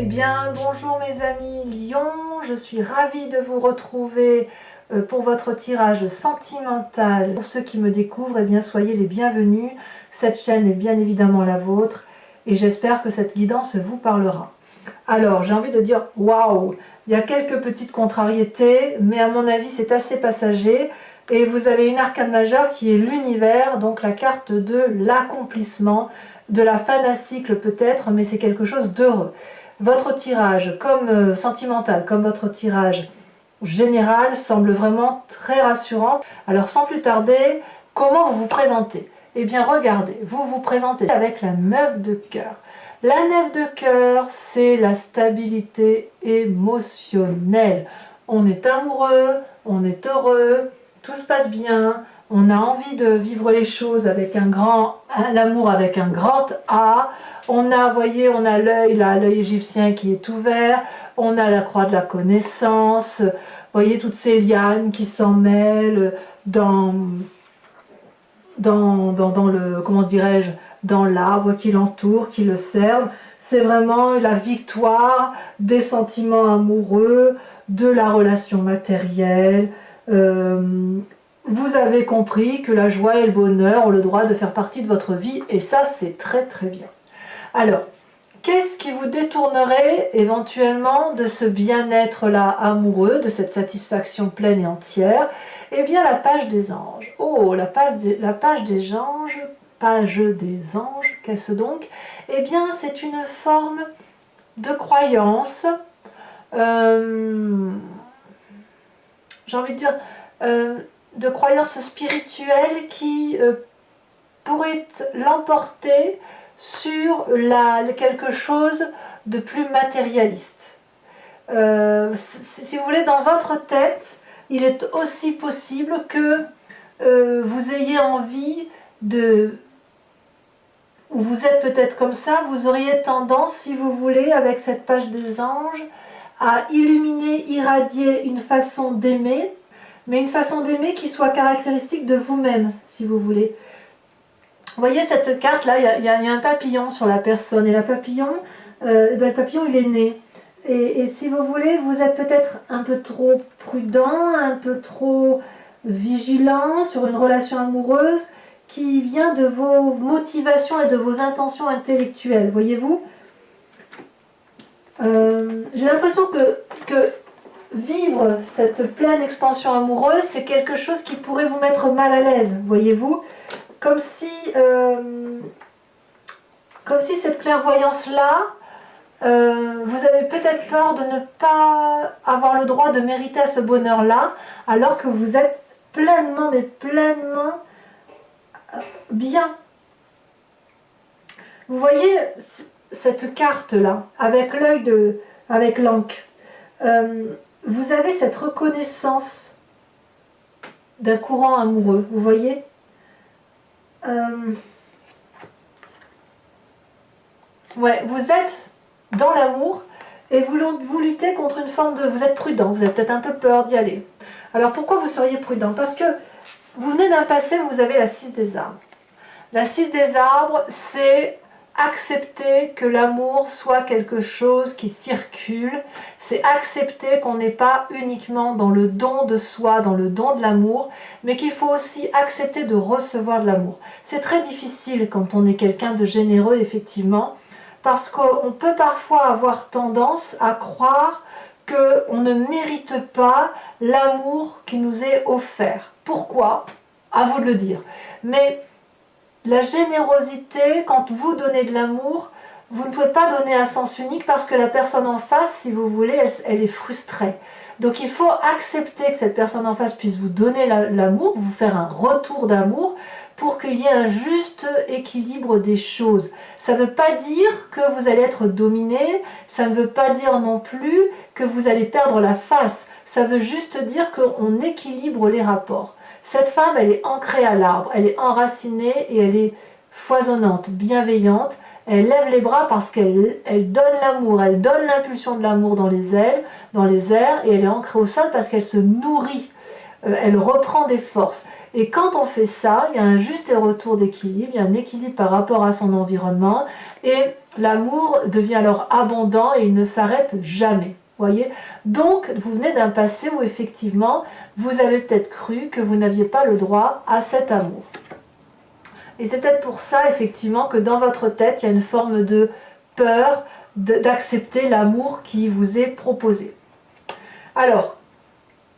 Eh bien, bonjour mes amis Lions, je suis ravie de vous retrouver pour votre tirage sentimental. Pour ceux qui me découvrent, eh bien, soyez les bienvenus. Cette chaîne est bien évidemment la vôtre et j'espère que cette guidance vous parlera. Alors, j'ai envie de dire, waouh, il y a quelques petites contrariétés, mais à mon avis, c'est assez passager. Et vous avez une arcane majeure qui est l'univers, donc la carte de l'accomplissement, de la fin d'un cycle peut-être, mais c'est quelque chose d'heureux. Votre tirage, comme sentimental, comme votre tirage général, semble vraiment très rassurant. Alors sans plus tarder, comment vous vous présentez? Eh bien regardez, vous vous présentez avec la 9 de cœur. La 9 de cœur, c'est la stabilité émotionnelle. On est amoureux, on est heureux, tout se passe bien, on a envie de vivre les choses avec l'amour avec un grand A. On a, voyez, on a l'œil là, l'œil égyptien qui est ouvert, on a la croix de la connaissance, voyez toutes ces lianes qui s'en mêlent dans le, comment dirais-je, dans l'arbre qui l'entoure, qui le serve. C'est vraiment la victoire des sentiments amoureux, de la relation matérielle. Vous avez compris que la joie et le bonheur ont le droit de faire partie de votre vie et ça c'est très très bien. Alors, qu'est-ce qui vous détournerait éventuellement de ce bien-être là amoureux, de cette satisfaction pleine et entière? Eh bien la page des anges. Oh, la page des anges, qu'est-ce donc? Eh bien c'est une forme de croyance, j'ai envie de dire, de croyance spirituelle qui pourrait l'emporter sur quelque chose de plus matérialiste. Si vous voulez, dans votre tête, il est aussi possible que vous ayez envie de... ou vous êtes peut-être comme ça, vous auriez tendance, si vous voulez, avec cette page des anges, à illuminer, irradier une façon d'aimer, mais une façon d'aimer qui soit caractéristique de vous-même, si vous voulez. Vous voyez cette carte là, il y a un papillon sur la personne, et le papillon il est né. Et si vous voulez, vous êtes peut-être un peu trop prudent, un peu trop vigilant sur une relation amoureuse qui vient de vos motivations et de vos intentions intellectuelles, voyez-vous. J'ai l'impression que vivre cette pleine expansion amoureuse, c'est quelque chose qui pourrait vous mettre mal à l'aise, voyez-vous. Comme si cette clairvoyance-là, vous avez peut-être peur de ne pas avoir le droit de mériter à ce bonheur-là, alors que vous êtes pleinement, mais pleinement bien. Vous voyez cette carte-là, avec l'œil avec l'encre. Vous avez cette reconnaissance d'un courant amoureux, vous voyez. Ouais, vous êtes dans l'amour et vous luttez contre une forme de... Vous êtes prudent, vous avez peut-être un peu peur d'y aller. Alors pourquoi vous seriez prudent? Parce que vous venez d'un passé où vous avez la 6 des arbres. La 6 des arbres, c'est accepter que l'amour soit quelque chose qui circule, c'est accepter qu'on n'est pas uniquement dans le don de soi, dans le don de l'amour, mais qu'il faut aussi accepter de recevoir de l'amour. C'est très difficile quand on est quelqu'un de généreux, effectivement, parce qu'on peut parfois avoir tendance à croire qu'on ne mérite pas l'amour qui nous est offert. Pourquoi? À vous de le dire. Mais la générosité, quand vous donnez de l'amour, vous ne pouvez pas donner à sens unique parce que la personne en face, si vous voulez, elle est frustrée. Donc il faut accepter que cette personne en face puisse vous donner l'amour, vous faire un retour d'amour pour qu'il y ait un juste équilibre des choses. Ça ne veut pas dire que vous allez être dominé, ça ne veut pas dire non plus que vous allez perdre la face. Ça veut juste dire qu'on équilibre les rapports. Cette femme, elle est ancrée à l'arbre, elle est enracinée et elle est foisonnante, bienveillante. Elle lève les bras parce qu'elle donne l'amour, elle donne l'impulsion de l'amour dans les airs, et elle est ancrée au sol parce qu'elle se nourrit, elle reprend des forces. Et quand on fait ça, il y a un juste retour d'équilibre, il y a un équilibre par rapport à son environnement, et l'amour devient alors abondant et il ne s'arrête jamais. Voyez, donc vous venez d'un passé où effectivement vous avez peut-être cru que vous n'aviez pas le droit à cet amour. Et c'est peut-être pour ça effectivement que dans votre tête il y a une forme de peur d'accepter l'amour qui vous est proposé. Alors,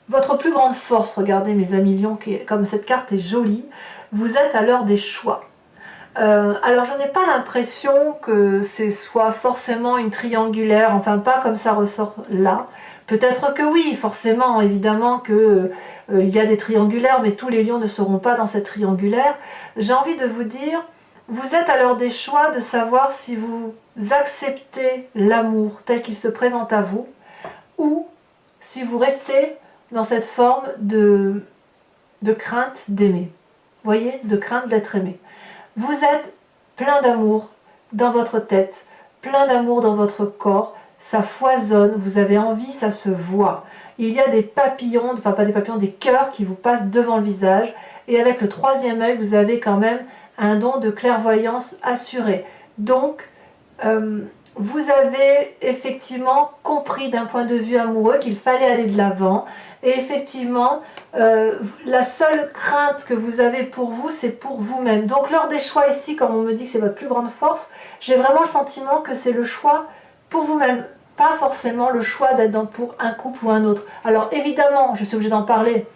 votre plus grande force, regardez mes amis lions, comme cette carte est jolie, vous êtes à l'heure des choix. Alors je n'ai pas l'impression que ce soit forcément une triangulaire, enfin pas comme ça ressort là. Peut-être que oui, forcément, évidemment que il y a des triangulaires, mais tous les lions ne seront pas dans cette triangulaire. J'ai envie de vous dire, vous êtes à l'heure des choix de savoir si vous acceptez l'amour tel qu'il se présente à vous, ou si vous restez dans cette forme de crainte d'aimer. Vous voyez, de crainte d'être aimé. Vous êtes plein d'amour dans votre tête, plein d'amour dans votre corps, ça foisonne, vous avez envie, ça se voit. Il y a des papillons, enfin pas des papillons, des cœurs qui vous passent devant le visage, et avec le troisième œil, vous avez quand même un don de clairvoyance assuré. Donc, vous avez effectivement compris d'un point de vue amoureux qu'il fallait aller de l'avant. Et effectivement, la seule crainte que vous avez pour vous, c'est pour vous-même. Donc lors des choix ici, comme on me dit que c'est votre plus grande force, j'ai vraiment le sentiment que c'est le choix pour vous-même. Pas forcément le choix d'être pour un couple ou un autre. Alors évidemment, je suis obligée d'en parler,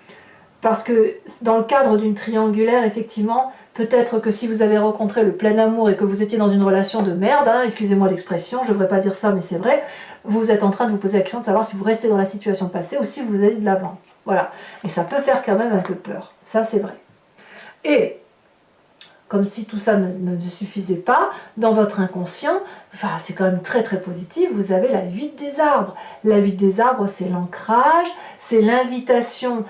parce que dans le cadre d'une triangulaire, effectivement, peut-être que si vous avez rencontré le plein amour et que vous étiez dans une relation de merde, hein, excusez-moi l'expression, je ne devrais pas dire ça, mais c'est vrai, vous êtes en train de vous poser la question de savoir si vous restez dans la situation passée ou si vous allez de l'avant. Voilà. Et ça peut faire quand même un peu peur. Ça, c'est vrai. Et, comme si tout ça ne suffisait pas, dans votre inconscient, enfin, c'est quand même très très positif, vous avez la 8 des arbres. La 8 des arbres, c'est l'ancrage, c'est l'invitation,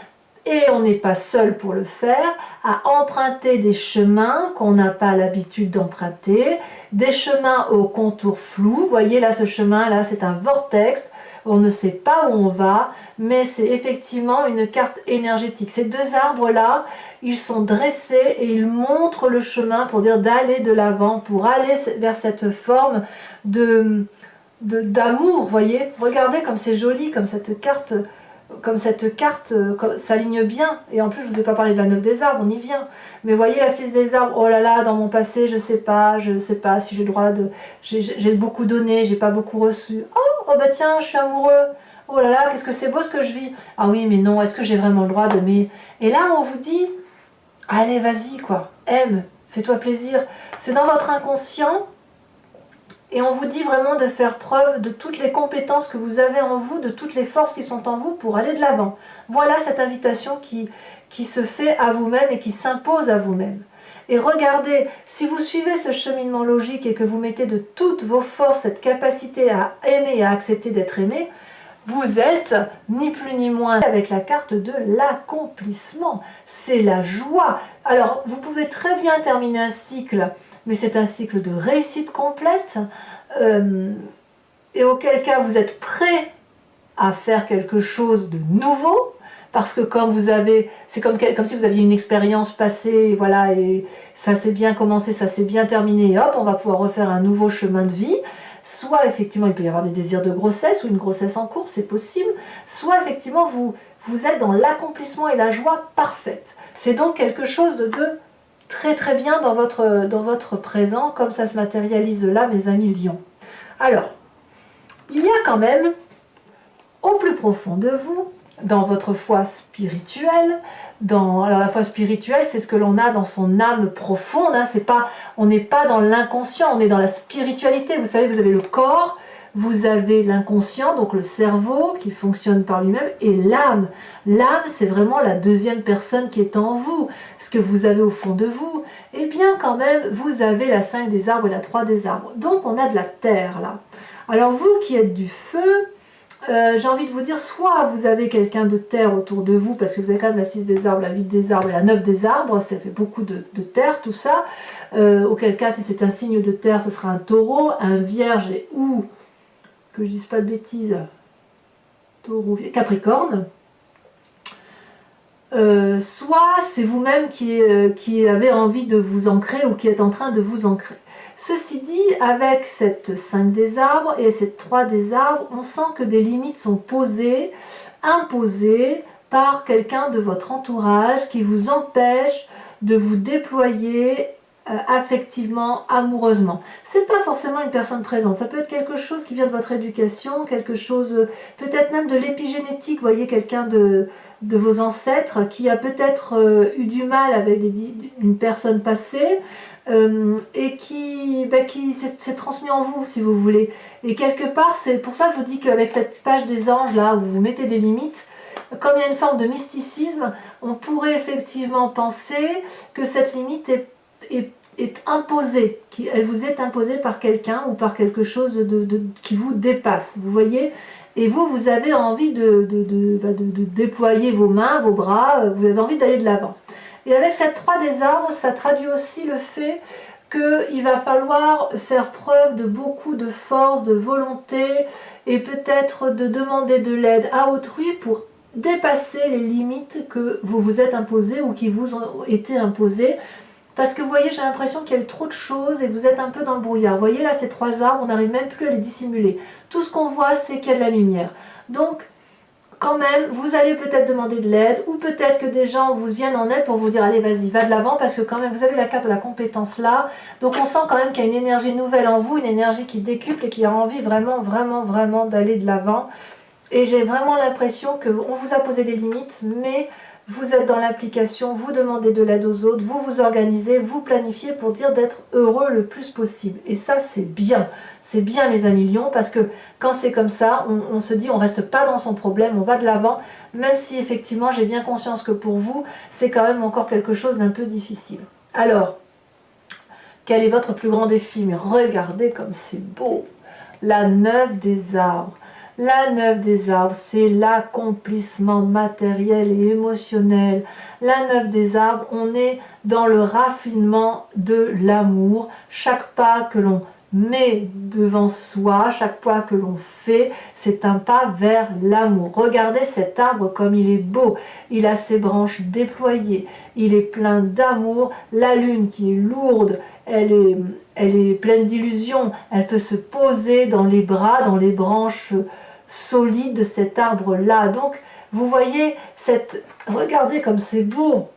et on n'est pas seul pour le faire, à emprunter des chemins qu'on n'a pas l'habitude d'emprunter, des chemins aux contours flous. Vous voyez là, ce chemin-là, c'est un vortex, on ne sait pas où on va, mais c'est effectivement une carte énergétique. Ces deux arbres-là, ils sont dressés et ils montrent le chemin pour dire d'aller de l'avant, pour aller vers cette forme d'amour, vous voyez. Regardez comme c'est joli, comme cette carte s'aligne bien. Et en plus, je ne vous ai pas parlé de la 9 des arbres, on y vient. Mais vous voyez la 6 des arbres, oh là là, dans mon passé, je sais pas si j'ai le droit de... J'ai beaucoup donné, j'ai pas beaucoup reçu. Oh bah tiens, je suis amoureux. Oh là là, qu'est-ce que c'est beau ce que je vis. Ah oui, mais non, est-ce que j'ai vraiment le droit d'aimer? Et là, on vous dit, allez, vas-y, quoi, aime, fais-toi plaisir. C'est dans votre inconscient. Et on vous dit vraiment de faire preuve de toutes les compétences que vous avez en vous, de toutes les forces qui sont en vous pour aller de l'avant. Voilà cette invitation qui se fait à vous-même et qui s'impose à vous-même. Et regardez, si vous suivez ce cheminement logique et que vous mettez de toutes vos forces cette capacité à aimer et à accepter d'être aimé, vous êtes ni plus ni moins avec la carte de l'accomplissement. C'est la joie. Alors, vous pouvez très bien terminer un cycle, mais c'est un cycle de réussite complète, et auquel cas vous êtes prêt à faire quelque chose de nouveau, parce que quand vous avez, c'est comme si vous aviez une expérience passée, voilà, et ça s'est bien commencé, ça s'est bien terminé, et hop, on va pouvoir refaire un nouveau chemin de vie. Soit effectivement il peut y avoir des désirs de grossesse ou une grossesse en cours, c'est possible, soit effectivement vous êtes dans l'accomplissement et la joie parfaite. C'est donc quelque chose de très très bien dans votre présent, comme ça se matérialise là, mes amis lions. Alors, il y a quand même, au plus profond de vous, dans votre foi spirituelle, alors la foi spirituelle, c'est ce que l'on a dans son âme profonde, hein, on n'est pas dans l'inconscient, on est dans la spiritualité. Vous savez, vous avez le corps, vous avez l'inconscient, donc le cerveau qui fonctionne par lui-même, et l'âme. L'âme, c'est vraiment la deuxième personne qui est en vous, ce que vous avez au fond de vous. Eh bien, quand même, vous avez la 5 des arbres et la 3 des arbres. Donc, on a de la terre, là. Alors, vous qui êtes du feu, j'ai envie de vous dire, soit vous avez quelqu'un de terre autour de vous, parce que vous avez quand même la 6 des arbres, la 8 des arbres et la 9 des arbres, ça fait beaucoup de terre, tout ça. Auquel cas, si c'est un signe de terre, ce sera un taureau, un vierge ou, que je dise pas de bêtises, taureau, capricorne. Soit c'est vous-même qui avez envie de vous ancrer ou qui êtes en train de vous ancrer. Ceci dit, avec cette 5 des arbres et cette 3 des arbres, on sent que des limites sont posées, imposées par quelqu'un de votre entourage qui vous empêche de vous déployer affectivement, amoureusement. C'est pas forcément une personne présente, ça peut être quelque chose qui vient de votre éducation, quelque chose peut-être même de l'épigénétique, vous voyez, quelqu'un de vos ancêtres qui a peut-être eu du mal avec une personne passée et qui s'est transmis en vous, si vous voulez. Et quelque part, c'est pour ça que je vous dis qu'avec cette page des anges là, où vous mettez des limites, comme il y a une forme de mysticisme, on pourrait effectivement penser que cette limite est imposée, elle vous est imposée par quelqu'un ou par quelque chose qui vous dépasse, vous voyez. Et vous avez envie de déployer vos mains, vos bras, vous avez envie d'aller de l'avant. Et avec cette 3 des arbres, ça traduit aussi le fait qu'il va falloir faire preuve de beaucoup de force, de volonté, et peut-être de demander de l'aide à autrui pour dépasser les limites que vous vous êtes imposées ou qui vous ont été imposées. Parce que vous voyez, j'ai l'impression qu'il y a eu trop de choses et vous êtes un peu dans le brouillard. Vous voyez là, ces 3 arbres, on n'arrive même plus à les dissimuler. Tout ce qu'on voit, c'est qu'il y a de la lumière. Donc, quand même, vous allez peut-être demander de l'aide, ou peut-être que des gens vous viennent en aide pour vous dire allez, vas-y, va de l'avant, parce que quand même, vous avez la carte de la compétence là. Donc, on sent quand même qu'il y a une énergie nouvelle en vous, une énergie qui décuple et qui a envie vraiment, vraiment, vraiment d'aller de l'avant. Et j'ai vraiment l'impression qu'on vous a posé des limites, mais vous êtes dans l'application, vous demandez de l'aide aux autres, vous vous organisez, vous planifiez pour dire d'être heureux le plus possible. Et ça, c'est bien mes amis lions, parce que quand c'est comme ça, on se dit on reste pas dans son problème, on va de l'avant, même si effectivement j'ai bien conscience que pour vous, c'est quand même encore quelque chose d'un peu difficile. Alors, quel est votre plus grand défi? Mais regardez comme c'est beau, la 9 des arbres. La 9 des arbres, c'est l'accomplissement matériel et émotionnel. La 9 des arbres, on est dans le raffinement de l'amour. Chaque pas que l'on met devant soi, chaque pas que l'on fait, c'est un pas vers l'amour. Regardez cet arbre comme il est beau. Il a ses branches déployées. Il est plein d'amour. La lune qui est lourde, elle est pleine d'illusions. Elle peut se poser dans les bras, dans les branches solide de cet arbre-là. Donc, vous voyez, regardez comme c'est beau.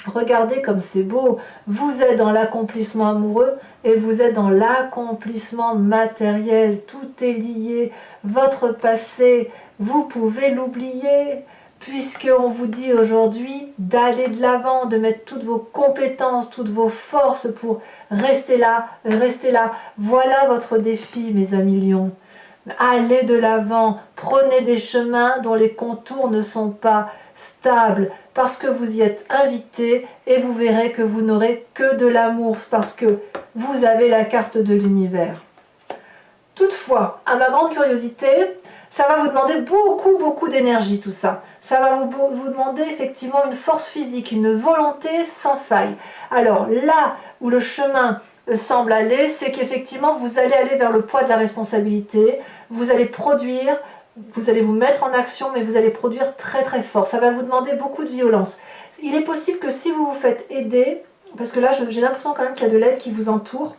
Regardez comme c'est beau. Vous êtes dans l'accomplissement amoureux et vous êtes dans l'accomplissement matériel. Tout est lié. Votre passé, vous pouvez l'oublier, puisqu'on vous dit aujourd'hui d'aller de l'avant, de mettre toutes vos compétences, toutes vos forces pour rester là, rester là. Voilà votre défi, mes amis lions. Allez de l'avant, prenez des chemins dont les contours ne sont pas stables, parce que vous y êtes invité et vous verrez que vous n'aurez que de l'amour, parce que vous avez la carte de l'univers. Toutefois, à ma grande curiosité, ça va vous demander beaucoup d'énergie tout ça. Ça va vous demander effectivement une force physique, une volonté sans faille. Alors là où le chemin semble aller, c'est qu'effectivement vous allez aller vers le poids de la responsabilité, vous allez produire, vous allez vous mettre en action, mais vous allez produire très fort. Ça va vous demander beaucoup de violence. Il est possible que si vous vous faites aider, parce que là j'ai l'impression quand même qu'il y a de l'aide qui vous entoure,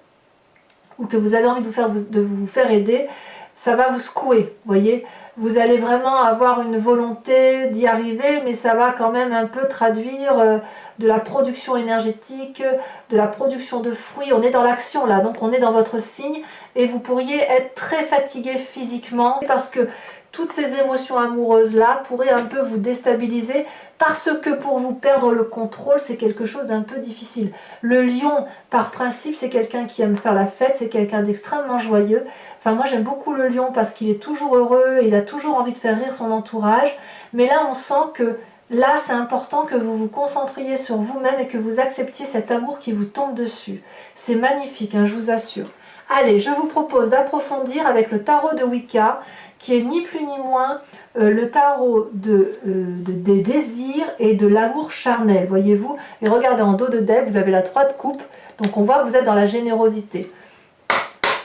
ou que vous avez envie de vous faire aider, ça va vous secouer, voyez. Vous allez vraiment avoir une volonté d'y arriver, mais ça va quand même un peu traduire de la production énergétique, de la production de fruits. On est dans l'action là, donc on est dans votre signe, et vous pourriez être très fatigué physiquement, parce que toutes ces émotions amoureuses-là pourraient un peu vous déstabiliser, parce que pour vous perdre le contrôle, c'est quelque chose d'un peu difficile. Le lion, par principe, c'est quelqu'un qui aime faire la fête, c'est quelqu'un d'extrêmement joyeux. Enfin, moi, j'aime beaucoup le lion parce qu'il est toujours heureux, il a toujours envie de faire rire son entourage. Mais là, on sent que là, c'est important que vous vous concentriez sur vous-même et que vous acceptiez cet amour qui vous tombe dessus. C'est magnifique, hein, je vous assure. Allez, je vous propose d'approfondir avec le tarot de Wicca, qui est ni plus ni moins le tarot des désirs et de l'amour charnel, voyez-vous. Et regardez, en dos de deck, vous avez la 3 de coupe, donc on voit que vous êtes dans la générosité.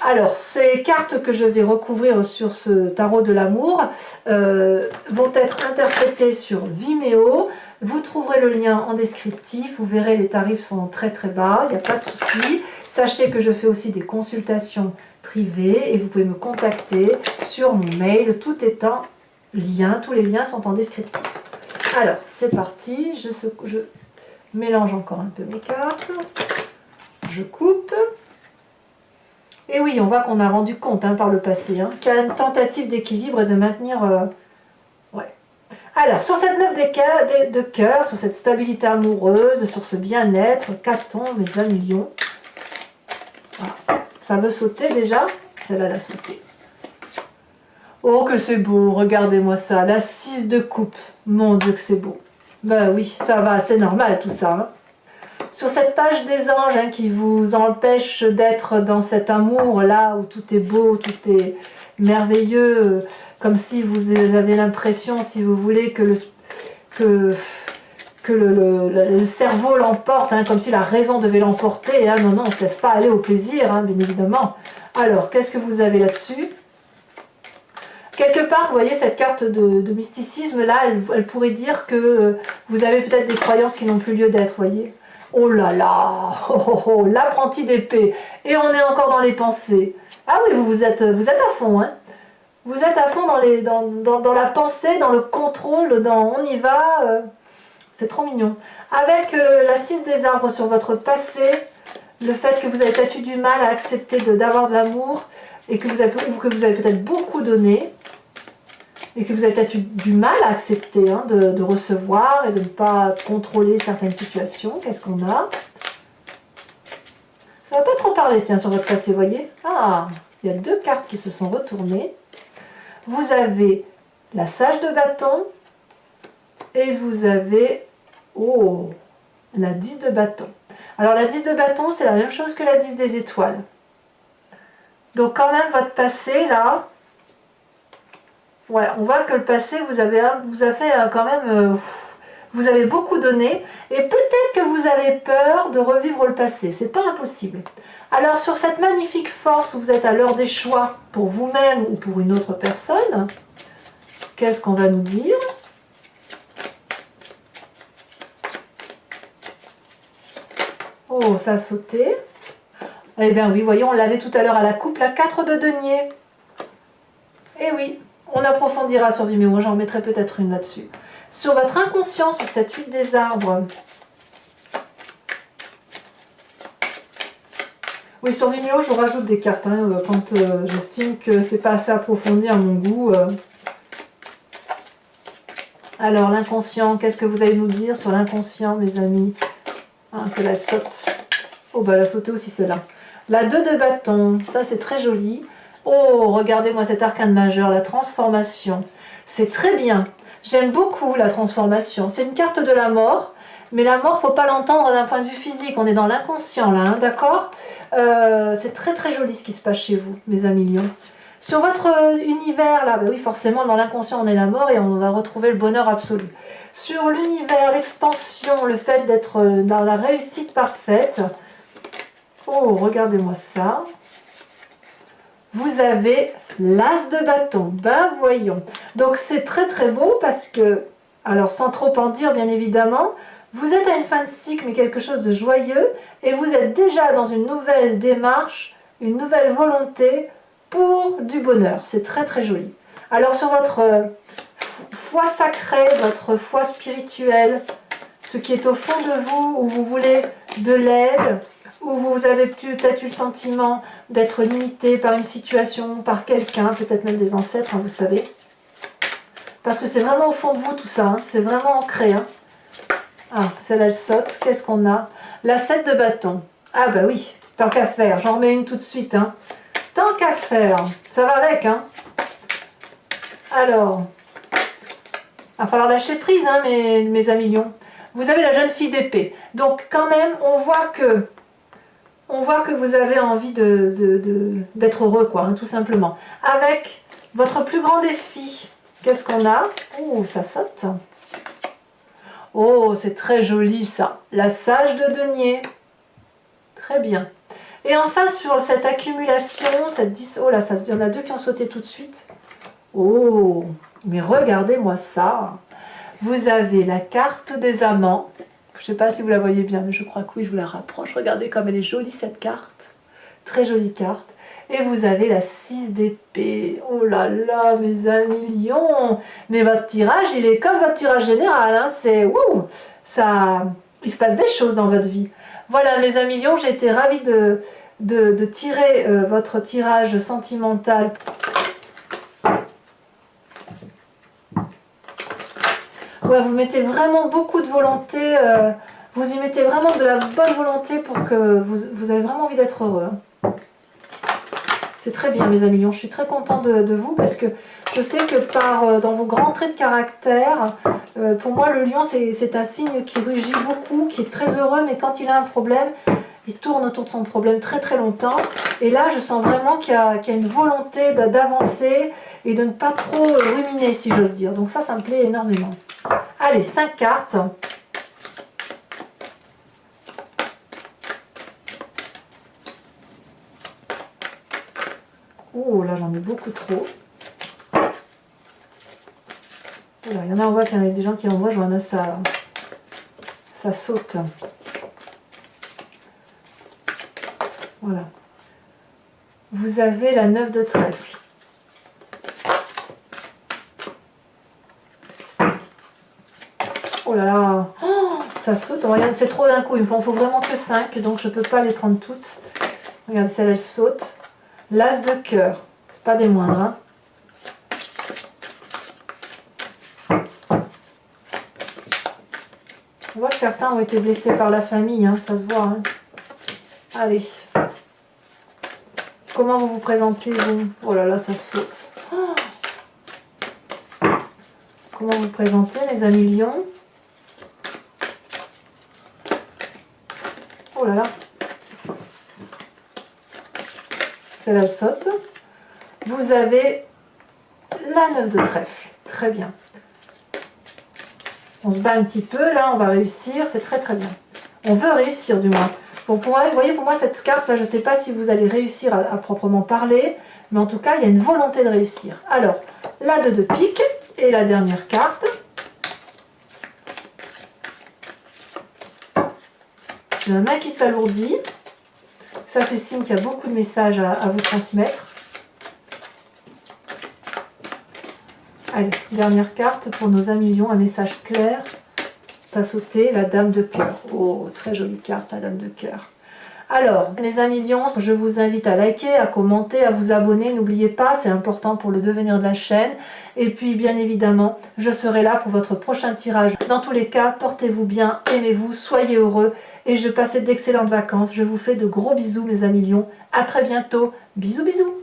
Alors, ces cartes que je vais recouvrir sur ce tarot de l'amour vont être interprétées sur Vimeo. Vous trouverez le lien en descriptif, vous verrez les tarifs sont très bas, il n'y a pas de souci. Sachez que je fais aussi des consultations privées et vous pouvez me contacter sur mon mail, tout est en lien, tous les liens sont en descriptif. Alors, c'est parti, je mélange encore un peu mes cartes, je coupe. Et oui, on voit qu'on a rendu compte par le passé, qu'il y a une tentative d'équilibre et de maintenir... ouais. Alors, sur cette 9 de cœur, sur cette stabilité amoureuse, sur ce bien-être, qu'a-t-on, mes amis lions? Voilà. Ça veut sauter déjà? Celle-là, elle a sauté. Oh, que c'est beau, regardez-moi ça, la 6 de coupe. Mon Dieu, que c'est beau. Ben oui, ça va, c'est normal tout ça. Sur cette page des anges qui vous empêche d'être dans cet amour-là, où tout est beau, tout est merveilleux, comme si vous avez l'impression, si vous voulez, que le cerveau l'emporte, comme si la raison devait l'emporter. Non, non, on ne se laisse pas aller au plaisir, bien évidemment. Alors, qu'est-ce que vous avez là-dessus? Quelque part, vous voyez, cette carte de mysticisme, là, elle pourrait dire que vous avez peut-être des croyances qui n'ont plus lieu d'être, voyez. Oh là là, l'apprenti d'épée. Et on est encore dans les pensées. Ah oui, vous êtes à fond, Vous êtes à fond dans la pensée, dans le contrôle, on y va. C'est trop mignon. Avec la 6 des arbres sur votre passé, le fait que vous avez peut-être eu du mal à accepter d'avoir de l'amour, et que vous avez peut-être beaucoup donné, et que vous avez peut-être eu du mal à accepter de recevoir et de ne pas contrôler certaines situations. Qu'est-ce qu'on a? Ça ne va pas trop parler, tiens, sur votre passé, vous voyez? Ah, il y a 2 cartes qui se sont retournées. Vous avez la sage de bâton et vous avez, oh, la 10 de bâton. Alors la 10 de bâton, c'est la même chose que la 10 des étoiles. Donc quand même, votre passé, là, ouais, on voit que le passé vous a fait quand même, vous avez beaucoup donné, et peut-être que vous avez peur de revivre le passé, c'est pas impossible. Alors sur cette magnifique force où vous êtes à l'heure des choix pour vous-même ou pour une autre personne, qu'est-ce qu'on va nous dire? Oh, ça a sauté. Eh bien oui, voyez, on l'avait tout à l'heure à la coupe, la 4 de denier. Eh oui. On approfondira sur Vimeo, j'en mettrai peut-être une là-dessus. Sur votre inconscient, sur cette 8 des arbres. Oui, sur Vimeo, je vous rajoute des cartes quand j'estime que c'est pas assez approfondi à mon goût. Alors, l'inconscient, qu'est-ce que vous allez nous dire sur l'inconscient, mes amis? Ah, celle-là, elle saute. Oh, bah, elle a sauté aussi, celle-là. La 2 de bâton, ça, c'est très joli. Oh, regardez-moi cet arcane majeur, la transformation. C'est très bien. J'aime beaucoup la transformation. C'est une carte de la mort, mais la mort, il ne faut pas l'entendre d'un point de vue physique. On est dans l'inconscient, là, d'accord? C'est très, très joli ce qui se passe chez vous, mes amis lions. Sur votre univers, là, bah oui, forcément, dans l'inconscient, on est la mort et on va retrouver le bonheur absolu. Sur l'univers, l'expansion, le fait d'être dans la réussite parfaite. Oh, regardez-moi ça. Vous avez l'as de bâton. Ben voyons. Donc c'est très très beau parce que, alors sans trop en dire bien évidemment, vous êtes à une fin de cycle mais quelque chose de joyeux et vous êtes déjà dans une nouvelle démarche, une nouvelle volonté pour du bonheur. C'est très très joli. Alors sur votre foi sacrée, votre foi spirituelle, ce qui est au fond de vous, où vous voulez de l'aide, où vous avez peut-être eu le sentiment d'être limité par une situation, par quelqu'un, peut-être même des ancêtres, vous savez. Parce que c'est vraiment au fond de vous tout ça, c'est vraiment ancré. Ah, celle-là, elle saute. Qu'est-ce qu'on a? La 7 de bâton. Ah bah oui, tant qu'à faire, j'en remets une tout de suite. Tant qu'à faire, ça va avec. Alors, il va falloir lâcher prise, mes amis lions. Vous avez la jeune fille d'épée. Donc quand même, on voit que vous avez envie d'être heureux, quoi, tout simplement. Avec votre plus grand défi, qu'est-ce qu'on a? Oh, ça saute. Oh, c'est très joli, ça. La sage de denier. Très bien. Et enfin, sur cette accumulation, cette 10... Oh là, il y en a 2 qui ont sauté tout de suite. Oh, mais regardez-moi ça. Vous avez la carte des amants. Je ne sais pas si vous la voyez bien, mais je crois que oui, je vous la rapproche. Regardez comme elle est jolie, cette carte. très jolie carte. Et vous avez la 6 d'épée. Oh là là, mes amis lions. Mais votre tirage, il est comme votre tirage général. Hein. C'est wouh, ça, il se passe des choses dans votre vie. Voilà, mes amis lions, j'ai été ravie de tirer votre tirage sentimental. Ouais, vous mettez vraiment beaucoup de volonté. Vous y mettez vraiment de la bonne volonté pour que vous avez vraiment envie d'être heureux. Hein. C'est très bien, mes amis lions. Je suis très contente de vous parce que je sais que dans vos grands traits de caractère, pour moi, le lion, c'est un signe qui rugit beaucoup, qui est très heureux, mais quand il a un problème, il tourne autour de son problème très très longtemps. Et là, je sens vraiment qu'il y a une volonté d'avancer et de ne pas trop ruminer, si j'ose dire. Donc ça me plaît énormément. Allez, 5 cartes. Oh là, j'en ai beaucoup trop. Voilà, il y en a, on voit qu'il y en a des gens qui envoient, Johanna, ça saute. Voilà. Vous avez la 9 de trèfle. Oh là là, oh, ça saute. Regarde, c'est trop d'un coup. Il me faut vraiment que 5, donc je ne peux pas les prendre toutes. Regardez, celle, elle saute. L'as de cœur. C'est pas des moindres. Hein. On voit que certains ont été blessés par la famille, hein, ça se voit. Hein. Allez. Comment vous vous présentez, vous? Oh là là, ça saute. Oh. Comment vous vous présentez, mes amis lions? Oh là là. Celle-là, elle saute. Vous avez la 9 de trèfle. Très bien. On se bat un petit peu, là, on va réussir. C'est très très bien. On veut réussir, du moins. Bon, vous voyez, pour moi, cette carte-là, je ne sais pas si vous allez réussir à proprement parler, mais en tout cas, il y a une volonté de réussir. Alors, la 2 de pique et la dernière carte. J'ai la main qui s'alourdit. Ça, c'est signe qu'il y a beaucoup de messages à vous transmettre. Allez, dernière carte pour nos amis lions, un message clair. Ça a sauté, la dame de cœur. Oh, très jolie carte, la dame de cœur. Alors, mes amis lions, je vous invite à liker, à commenter, à vous abonner. N'oubliez pas, c'est important pour le devenir de la chaîne. Et puis, bien évidemment, je serai là pour votre prochain tirage. Dans tous les cas, portez-vous bien, aimez-vous, soyez heureux. Et je passe d'excellentes vacances. Je vous fais de gros bisous, mes amis lions. À très bientôt. Bisous, bisous.